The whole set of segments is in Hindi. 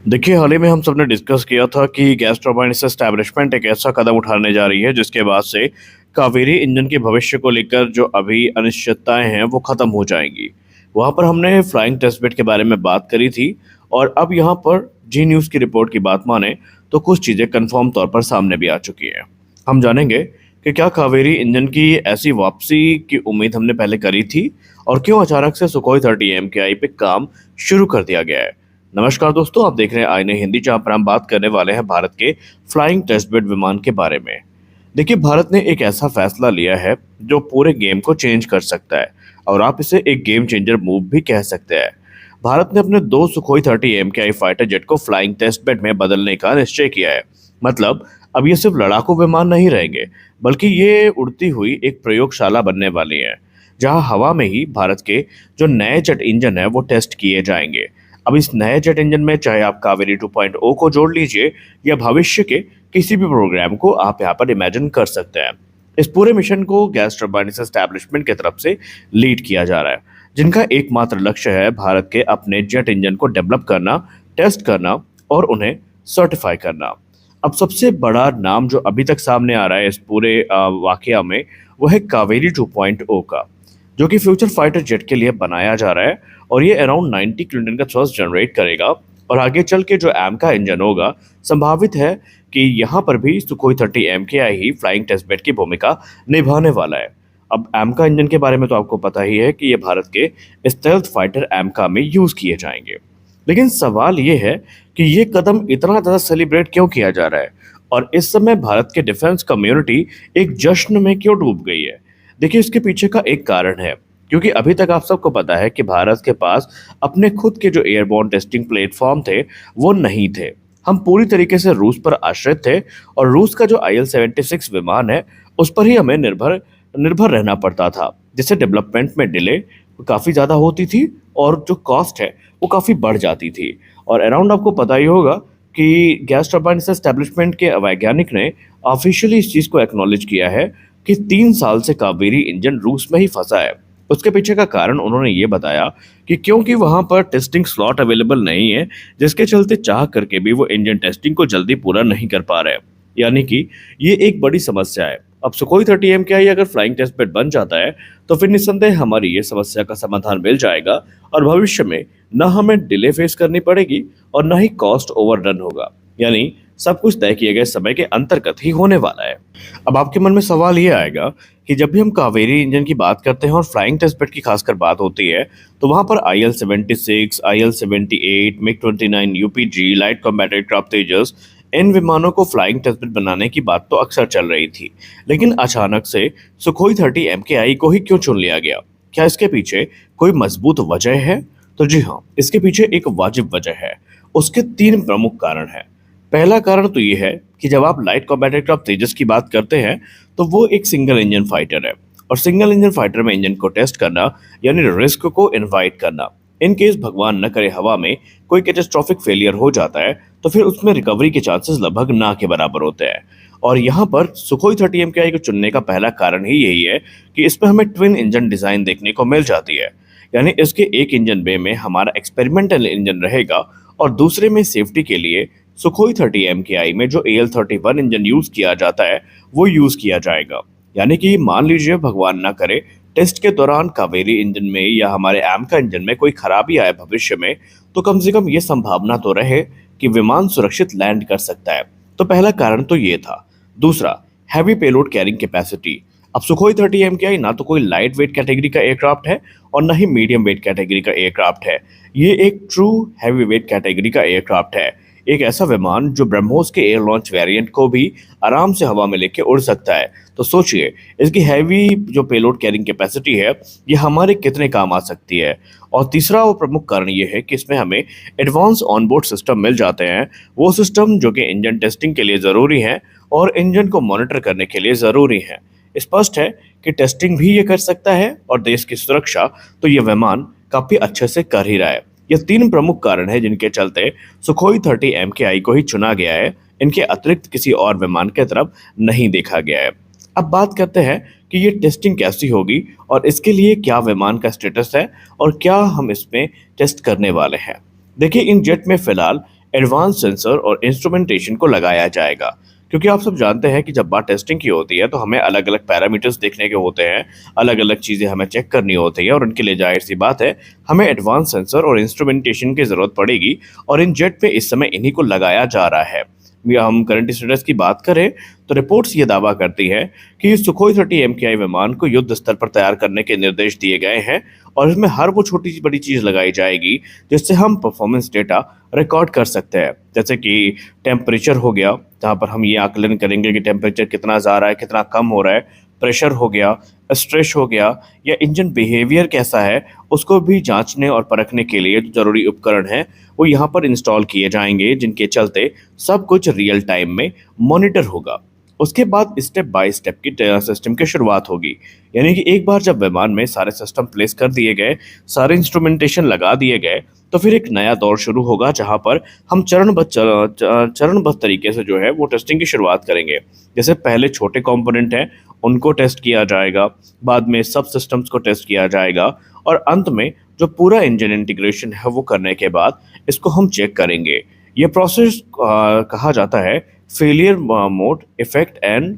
देखिए, हाल ही में हम सबने डिस्कस किया था कि गैस टरबाइन एस्टैब्लिशमेंट एक ऐसा कदम उठाने जा रही है जिसके बाद से कावेरी इंजन के भविष्य को लेकर जो अभी अनिश्चितताएं हैं वो खत्म हो जाएंगी। वहां पर हमने फ्लाइंग टेस्ट बेड के बारे में बात करी थी और अब यहाँ पर जी न्यूज़ की रिपोर्ट की बात माने तो कुछ चीज़ें कंफर्म तौर पर सामने भी आ चुकी है। हम जानेंगे कि क्या कावेरी इंजन की ऐसी वापसी की उम्मीद हमने पहले करी थी और क्यों अचानक से सुखोई 30 MKI पे काम शुरू कर दिया गया है। नमस्कार दोस्तों, आप देख रहे हैं आईने हिंदी, जहां पर हम बात करने वाले हैं भारत के फ्लाइंग टेस्ट बेड विमान के बारे में। देखिए, भारत ने एक ऐसा फैसला लिया है जो पूरे गेम को चेंज कर सकता है और आप इसे एक गेम चेंजर मूव भी कह सकते हैं। भारत ने अपने दो सुखोई 30 MKI फाइटर जेट को फ्लाइंग टेस्ट बेड में बदलने का निश्चय किया है। मतलब अब ये सिर्फ लड़ाकू विमान नहीं रहेंगे, बल्कि ये उड़ती हुई एक प्रयोगशाला बनने वाली है, जहां हवा में ही भारत के जो नए जेट इंजन है वो टेस्ट किए जाएंगे। अब इस नए जेट इंजन में चाहे आप कावेरी 2.0 को जोड़ लीजिए या भविष्य के किसी भी प्रोग्राम को आप यहाँ पर इमेजिन कर सकते हैं। इस पूरे मिशन को गैस टरबाइन एस्टैब्लिशमेंट की तरफ से लीड किया जा रहा है, जिनका एकमात्र लक्ष्य है भारत के अपने जेट इंजन को डेवलप करना, टेस्ट करना और उन्हें सर्टिफाई करना। अब सबसे बड़ा नाम जो अभी तक सामने आ रहा है इस पूरे वाकया में, वो है कावेरी 2.0 का, जो कि फ्यूचर फाइटर जेट के लिए बनाया जा रहा है और ये अराउंड 90 किलोन्यूटन का थ्रस्ट जनरेट करेगा। और आगे चल के जो एम का इंजन होगा, संभावित है कि यहाँ पर भी सुखोई 30 MKI ही फ्लाइंग टेस्ट बेड की भूमिका निभाने वाला है। अब एम का इंजन के बारे में तो आपको पता ही है कि ये भारत के स्टेल्थ फाइटर एमका में यूज किए जाएंगे। लेकिन सवाल ये है कि ये कदम इतना ज़्यादा सेलिब्रेट क्यों किया जा रहा है और इस समय भारत के डिफेंस कम्युनिटी एक जश्न में क्यों डूब गई है। देखिए, इसके पीछे का एक कारण है, क्योंकि अभी तक आप सबको पता है कि भारत के पास अपने खुद के जो एयरबोर्न टेस्टिंग प्लेटफॉर्म थे वो नहीं थे। हम पूरी तरीके से रूस पर आश्रित थे और रूस का जो IL-76 विमान है उस पर ही हमें निर्भर निर्भर रहना पड़ता था, जिससे डेवलपमेंट में डिले काफ़ी ज़्यादा होती थी और जो कॉस्ट है वो काफ़ी बढ़ जाती थी। और अराउंड आपको पता ही होगा कि गैस टरबाइन एस्टैब्लिशमेंट के वैज्ञानिक ने ऑफिशियली इस चीज़ को एक्नॉलेज किया है कि 3 साल से कावेरी इंजन रूस में ही फंसा है। उसके पीछे का कारण उन्होंने ये बताया कि क्योंकि वहां पर टेस्टिंग स्लॉट अवेलेबल नहीं है, जिसके चलते चाह करके भी वो इंजन टेस्टिंग को जल्दी पूरा नहीं कर पा रहे। यानी कि ये एक बड़ी समस्या है। अब सुखोई 30 MKI अगर फ्लाइंग टेस्ट बेड बन जाता है तो फिर निस्संदेह हमारी ये समस्या का समाधान मिल जाएगा और भविष्य में न हमें डिले फेस करनी पड़ेगी और न ही कॉस्ट ओवररन होगा। यानी सब कुछ तय किए गए समय के अंतर्गत ही होने वाला है। अब आपके मन में सवाल ये आएगा कि जब भी हम कावेरी इंजन की बात करते हैं और फ्लाइंग टेस्ट बेड की खासकर बात होती है, तो वहां पर IL-76, IL-78, MiG-29, UPG, light combat aircraft Tejas, इन विमानों को फ्लाइंग टेस्ट बेड बनाने की बात तो अक्सर चल रही थी। लेकिन अचानक से सुखोई 30 MKI को ही क्यों चुन लिया गया? क्या इसके पीछे कोई मजबूत वजह है? तो जी हाँ, इसके पीछे एक वाजिब वजह है। उसके 3 प्रमुख कारण हैं। पहला कारण तो ये है कि जब आप लाइट कॉम्बैट एयरक्राफ्ट तेजस की बात करते हैं तो वो एक सिंगल इंजन फाइटर है और सिंगल इंजन फाइटर में इंजन को टेस्ट करना यानी रिस्क को इनवाइट करना। इन केस भगवान न करे हवा में कोई कैटेस्ट्रॉफिक फेलियर हो जाता है तो फिर उसमें रिकवरी के चांसेस लगभग ना के बराबर होते हैं। और यहाँ पर सुखोई 30 MKI को चुनने का पहला कारण ही यही है कि इसमें हमें ट्विन इंजन डिजाइन देखने को मिल जाती है। यानी इसके एक इंजन बे में हमारा एक्सपेरिमेंटल इंजन रहेगा और दूसरे में सेफ्टी के लिए सुखोई 30 MKI में जो AL-31 इंजन यूज किया जाता है वो यूज किया जाएगा। यानी कि मान लीजिए भगवान ना करे टेस्ट के दौरान कावेरी इंजन में या हमारे एमका इंजन में कोई खराबी आए भविष्य में, तो कम से कम ये संभावना तो रहे कि विमान सुरक्षित लैंड कर सकता है। तो पहला कारण तो ये था। दूसरा, हैवी पेलोड कैरिंग कैपेसिटी। अब सुखोई 30 MKI ना तो कोई लाइट वेट कैटेगरी का एयरक्राफ्ट है और ना ही मीडियम वेट कैटेगरी का एयरक्राफ्ट है। ये एक ट्रू हैवी वेट कैटेगरी का एयरक्राफ्ट है। एक ऐसा विमान जो ब्रह्मोस के एयर लॉन्च वेरिएंट को भी आराम से हवा में लेके उड़ सकता है। तो सोचिए इसकी हैवी जो पेलोड कैरिंग कैपेसिटी है ये हमारे कितने काम आ सकती है। और तीसरा और प्रमुख कारण ये है कि इसमें हमें एडवांस ऑनबोर्ड सिस्टम मिल जाते हैं, वो सिस्टम जो कि इंजन टेस्टिंग के लिए ज़रूरी हैं और इंजन को मॉनिटर करने के लिए ज़रूरी हैं। स्पष्ट है कि टेस्टिंग भी ये कर सकता है और देश की सुरक्षा तो ये विमान काफ़ी अच्छे से कर ही रहा है। ये 3 प्रमुख कारण हैं जिनके चलते सुखोई 30 MKI को ही चुना गया है। इनके अतिरिक्त किसी और विमान की तरफ नहीं देखा गया है। अब बात करते हैं कि ये टेस्टिंग कैसी होगी और इसके लिए क्या विमान का स्टेटस है और क्या हम इसमें टेस्ट करने वाले हैं। देखिए, इन जेट में फिलहाल एडवांस सेंसर और इंस्ट्रूमेंटेशन को लगाया जाएगा। क्योंकि आप सब जानते हैं कि जब बात टेस्टिंग की होती है तो हमें अलग अलग पैरामीटर्स देखने के होते हैं, अलग अलग चीज़ें हमें चेक करनी होती है और उनके लिए जाहिर सी बात है हमें एडवांस सेंसर और इंस्ट्रूमेंटेशन की ज़रूरत पड़ेगी और इन जेट पे इस समय इन्हीं को लगाया जा रहा है। या हम करंट स्टेटस की बात करें तो रिपोर्ट्स ये दावा करती है कि सुखोई 30 MKI विमान को युद्ध स्तर पर तैयार करने के निर्देश दिए गए हैं और इसमें हर वो छोटी बड़ी चीज़ लगाई जाएगी जिससे हम परफॉर्मेंस डेटा रिकॉर्ड कर सकते हैं। जैसे कि टेम्परेचर हो गया, जहाँ पर हम ये आकलन करेंगे कि टेम्परेचर कितना जा रहा है, कितना कम हो रहा है, प्रेशर हो गया, स्ट्रेस हो गया, या इंजन बिहेवियर कैसा है, उसको भी जांचने और परखने के लिए जो ज़रूरी उपकरण हैं वो यहाँ पर इंस्टॉल किए जाएंगे, जिनके चलते सब कुछ रियल टाइम में मॉनिटर होगा। उसके बाद स्टेप बाय स्टेप की सिस्टम की शुरुआत होगी। यानी कि एक बार जब विमान में सारे सिस्टम प्लेस कर दिए गए, सारे इंस्ट्रूमेंटेशन लगा दिए गए, तो फिर एक नया दौर शुरू होगा जहां पर हम चरणबद्ध तरीके से जो है वो टेस्टिंग की शुरुआत करेंगे। जैसे पहले छोटे कंपोनेंट हैं उनको टेस्ट किया जाएगा, बाद में सब सिस्टम्स को टेस्ट किया जाएगा और अंत में जो पूरा इंजन इंटीग्रेशन है वो करने के बाद इसको हम चेक करेंगे। ये प्रोसेस कहा जाता है failure mode effect and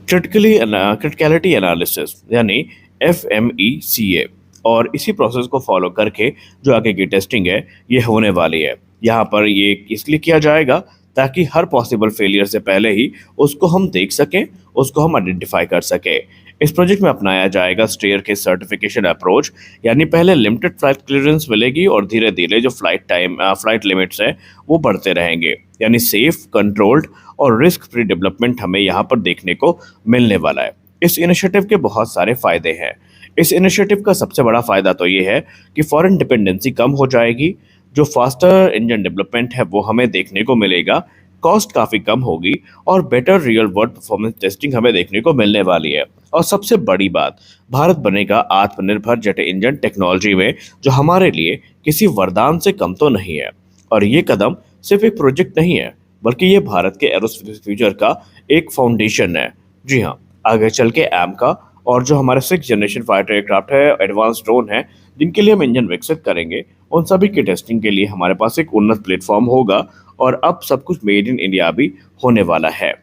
criticality analysis, यानी FMECA। और इसी प्रोसेस को फॉलो करके जो आगे की टेस्टिंग है ये होने वाली है। यहाँ पर ये इसलिए किया जाएगा ताकि हर पॉसिबल फेलियर से पहले ही उसको हम देख सकें, उसको हम आइडेंटिफाई कर सकें। इस प्रोजेक्ट में अपनाया जाएगा स्टेयर के सर्टिफिकेशन अप्रोच, यानी पहले लिमिटेड फ्लाइट क्लियरेंस मिलेगी और धीरे धीरे जो फ्लाइट लिमिट्स है वो बढ़ते रहेंगे। यानी सेफ, कंट्रोल्ड और रिस्क फ्री डेवलपमेंट हमें यहाँ पर देखने को मिलने वाला है। इस इनिशिएटिव के बहुत सारे फायदे हैं। इस इनिशिएटिव का सबसे बड़ा फायदा तो ये है कि फॉरेन डिपेंडेंसी कम हो जाएगी, जो फास्टर इंजन डेवलपमेंट है वो हमें देखने को मिलेगा, कॉस्ट काफ़ी कम होगी और better real world performance testing हमें देखने को मिलने वाली है। और सबसे बड़ी बात, भारत बनेगा आत्मनिर्भर जेट इंजन टेक्नोलॉजी में, जो हमारे लिए किसी वरदान से कम तो नहीं है। और ये कदम सिर्फ एक प्रोजेक्ट नहीं है, बल्कि ये भारत के एरोस्पेस फ्यूचर का एक फाउंडेशन है। जी हाँ, आगे चल के एम का और जो हमारे 6th जनरेशन फाइटर एयरक्राफ्ट है, एडवांस ड्रोन है, जिनके लिए हम इंजन विकसित करेंगे, उन सभी की टेस्टिंग के लिए हमारे पास एक उन्नत प्लेटफॉर्म होगा और अब सब कुछ मेड इन इंडिया भी होने वाला है।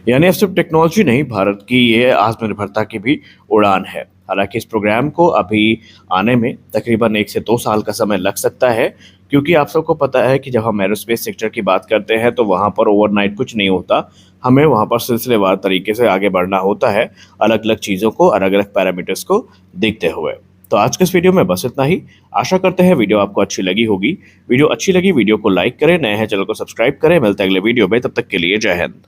यानी अब सिर्फ टेक्नोलॉजी नहीं, भारत की ये आत्मनिर्भरता की भी उड़ान है। हालांकि इस प्रोग्राम को अभी आने में तकरीबन 1 से 2 साल का समय लग सकता है, क्योंकि आप सबको पता है कि जब हम एरोस्पेस सेक्टर की बात करते हैं तो वहाँ पर ओवरनाइट कुछ नहीं होता। हमें वहाँ पर सिलसिलेवार तरीके से आगे बढ़ना होता है, अलग अलग चीज़ों को, अलग अलग पैरामीटर्स को देखते हुए। तो आज के इस वीडियो में बस इतना ही। आशा करते हैं वीडियो आपको अच्छी लगी होगी। वीडियो अच्छी लगी वीडियो को लाइक करें, नए हैं चैनल को सब्सक्राइब करें। मिलते हैं अगले वीडियो में, तब तक के लिए जय हिंद।